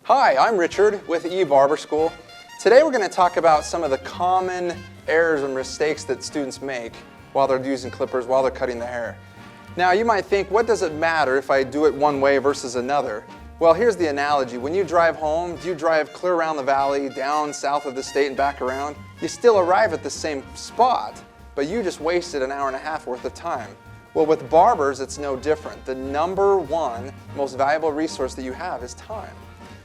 Hi, I'm Richard with Barber School. Today we're going to talk about some of the common errors and mistakes that students make while they're using clippers, while they're cutting their hair. Now you might think, what does it matter if I do it one way versus another? Well, here's the analogy. When you drive home, do you drive clear around the valley, down south of the state and back around? You still arrive at the same spot, but you just wasted an hour and a half worth of time. Well, with barbers, it's no different. The number one most valuable resource that you have is time.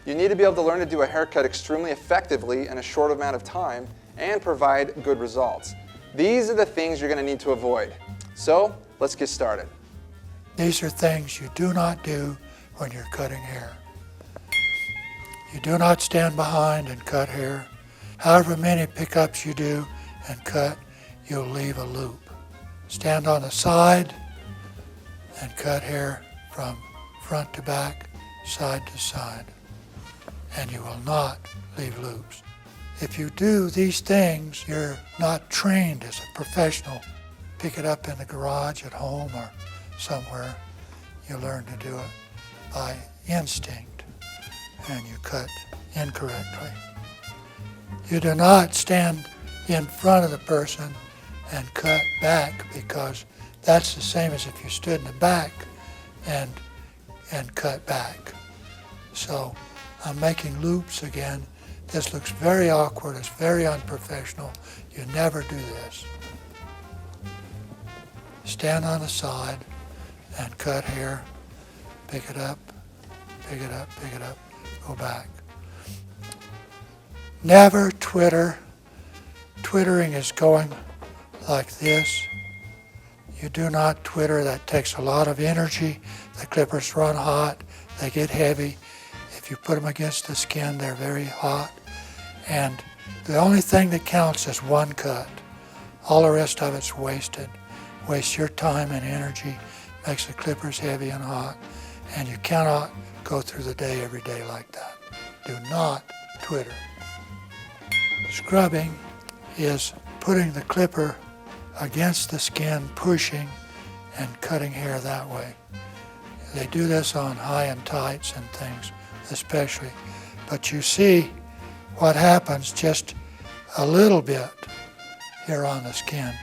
You need to be able to learn to do a haircut extremely effectively in a short amount of time and provide good results. These are the things you're going to need to avoid. So, let's get started. These are things you do not do when you're cutting hair. You do not stand behind and cut hair. However many pickups you do and cut, you'll leave a loop. Stand on the side and cut hair from front to back, side to side, and you will not leave loops. If you do these things, you're not trained as a professional. Pick it up in the garage at home or somewhere. You learn to do it by instinct, and you cut incorrectly. You do not stand in front of the person and cut back, because that's the same as if you stood in the back and cut back. So I'm making loops again. This looks very awkward. It's very unprofessional. You never do this. Stand on the side and cut hair. Pick it up, pick it up, pick it up, go back. Never twitter. Twittering is going like this. You do not twitter. That takes a lot of energy. The clippers run hot. They get heavy. If you put them against the skin, they're very hot. And the only thing that counts is one cut. All the rest of it's wasted. Waste your time and energy, makes the clippers heavy and hot, and you cannot go through the day every day like that. Do not twitter. Scrubbing is putting the clipper against the skin, pushing and cutting hair that way. They do this on high-end tights and things especially, but you see what happens just a little bit here on the skin.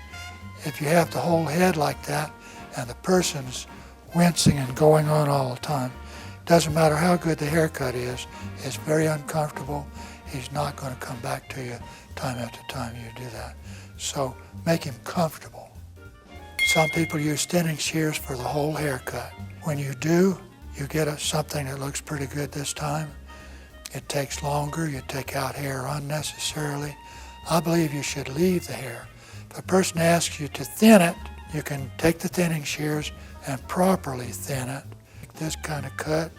If you have the whole head like that and the person's wincing and going on all the time, doesn't matter how good the haircut is, it's very uncomfortable. He's not going to come back to you time after time you do that. So make him comfortable. Some people use thinning shears for the whole haircut. When you do, you get something that looks pretty good this time. It takes longer. You take out hair unnecessarily. I believe you should leave the hair. If a person asks you to thin it, you can take the thinning shears and properly thin it. This kind of cut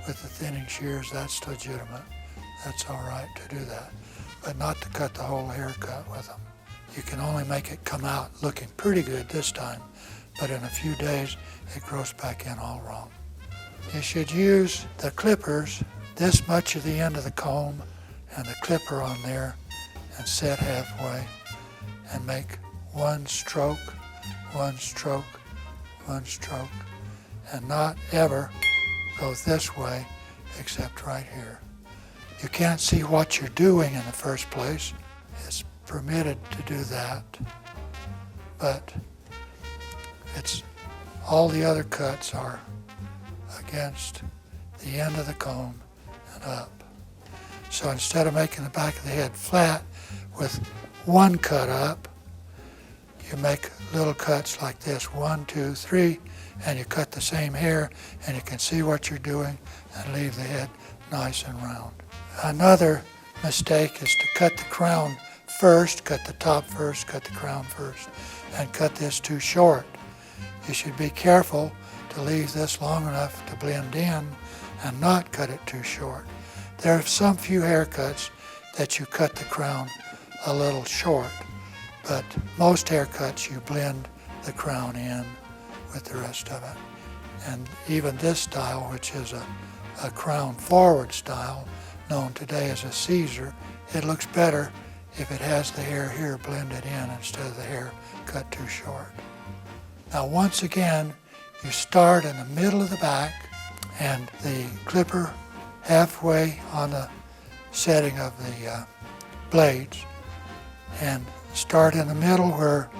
with the thinning shears, that's legitimate. That's all right to do that, but not to cut the whole haircut with them. You can only make it come out looking pretty good this time, but in a few days it grows back in all wrong. You should use the clippers, this much of the end of the comb and the clipper on there, and set halfway and make one stroke, one stroke, one stroke, and not ever go this way except right here. You can't see what you're doing in the first place. It's permitted to do that, but it's all the other cuts are against the end of the comb and up. So instead of making the back of the head flat with one cut up, you make little cuts like this, 1, 2, 3, and you cut the same hair, and you can see what you're doing and leave the head nice and round. Another mistake is to cut the crown first, cut the top first, cut the crown first, and cut this too short. You should be careful to leave this long enough to blend in and not cut it too short. There are some few haircuts that you cut the crown a little short, but most haircuts you blend the crown in with the rest of it. And even this style, which is a crown forward style, known today as a Caesar, it looks better if it has the hair here blended in instead of the hair cut too short. Now once again, you start in the middle of the back, and the clipper halfway on the setting of the blades, and start in the middle where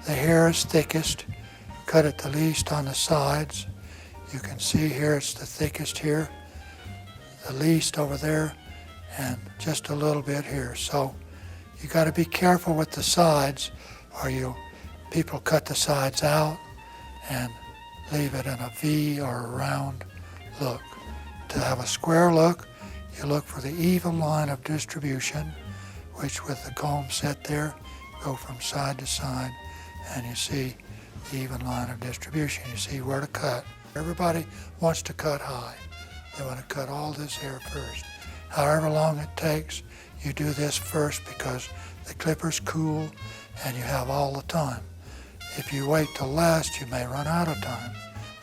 the hair is thickest, cut it the least on the sides. You can see here it's the thickest here, the least over there, and just a little bit here. So you got to be careful with the sides, or people cut the sides out and leave it in a V or a round look. To have a square look, you look for the even line of distribution, which with the comb set there, go from side to side, and you see the even line of distribution. You see where to cut. Everybody wants to cut high. They want to cut all this hair first. However long it takes, you do this first because the clipper's cool and you have all the time. If you wait till last, you may run out of time.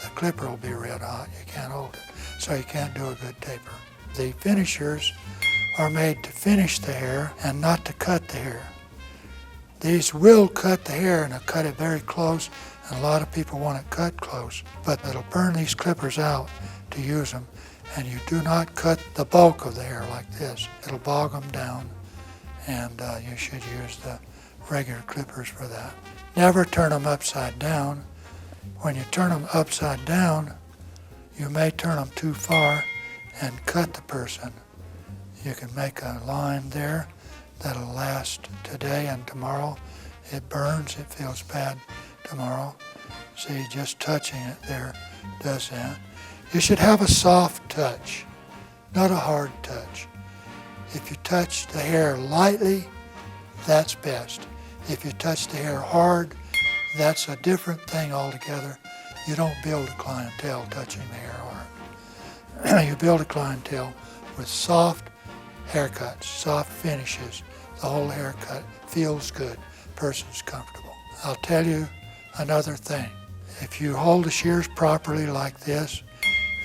The clipper will be red hot, you can't hold it, so you can't do a good taper. The finishers are made to finish the hair and not to cut the hair. These will cut the hair and they'll cut it very close, and a lot of people want it cut close, but it'll burn these clippers out to use them, and you do not cut the bulk of the hair like this. It'll bog them down, and you should use the regular clippers for that. Never turn them upside down. When you turn them upside down, you may turn them too far and cut the person. You can make a line there that'll last today and tomorrow. It burns, it feels bad tomorrow. See, just touching it there does that. You should have a soft touch, not a hard touch. If you touch the hair lightly, that's best. If you touch the hair hard, that's a different thing altogether. You don't build a clientele touching the hair hard. You build a clientele with soft haircuts, soft finishes. The whole haircut feels good, person's comfortable. I'll tell you another thing. If you hold the shears properly like this,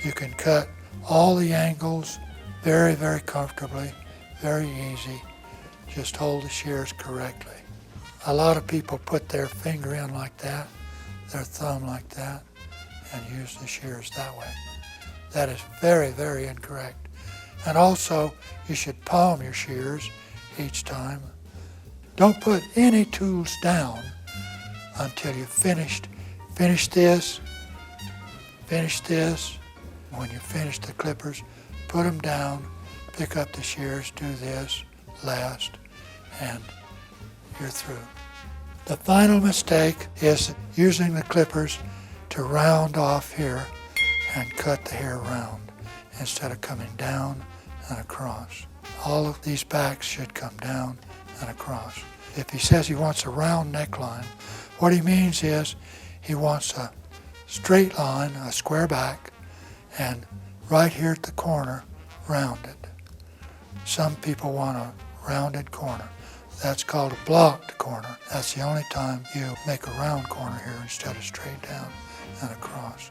you can cut all the angles very, very comfortably, very easy. Just hold the shears correctly. A lot of people put their finger in like that, their thumb like that, and use the shears that way. That is very, very incorrect. And also, you should palm your shears each time. Don't put any tools down until you've finished. Finish this. When you finish the clippers, put them down, pick up the shears, do this last, and you're through. The final mistake is using the clippers to round off here and cut the hair round instead of coming down and across. All of these backs should come down and across. If he says he wants a round neckline, what he means is he wants a straight line, a square back, and right here at the corner, rounded. Some people want a rounded corner. That's called a blocked corner. That's the only time you make a round corner here instead of straight down and across.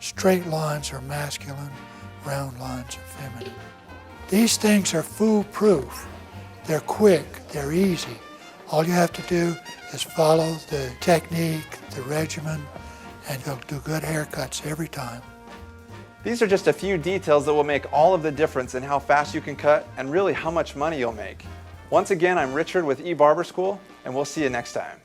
Straight lines are masculine, round lines are feminine. These things are foolproof. They're quick, they're easy. All you have to do is follow the technique, the regimen, and you'll do good haircuts every time. These are just a few details that will make all of the difference in how fast you can cut and really how much money you'll make. Once again, I'm Richard with Barber School, and we'll see you next time.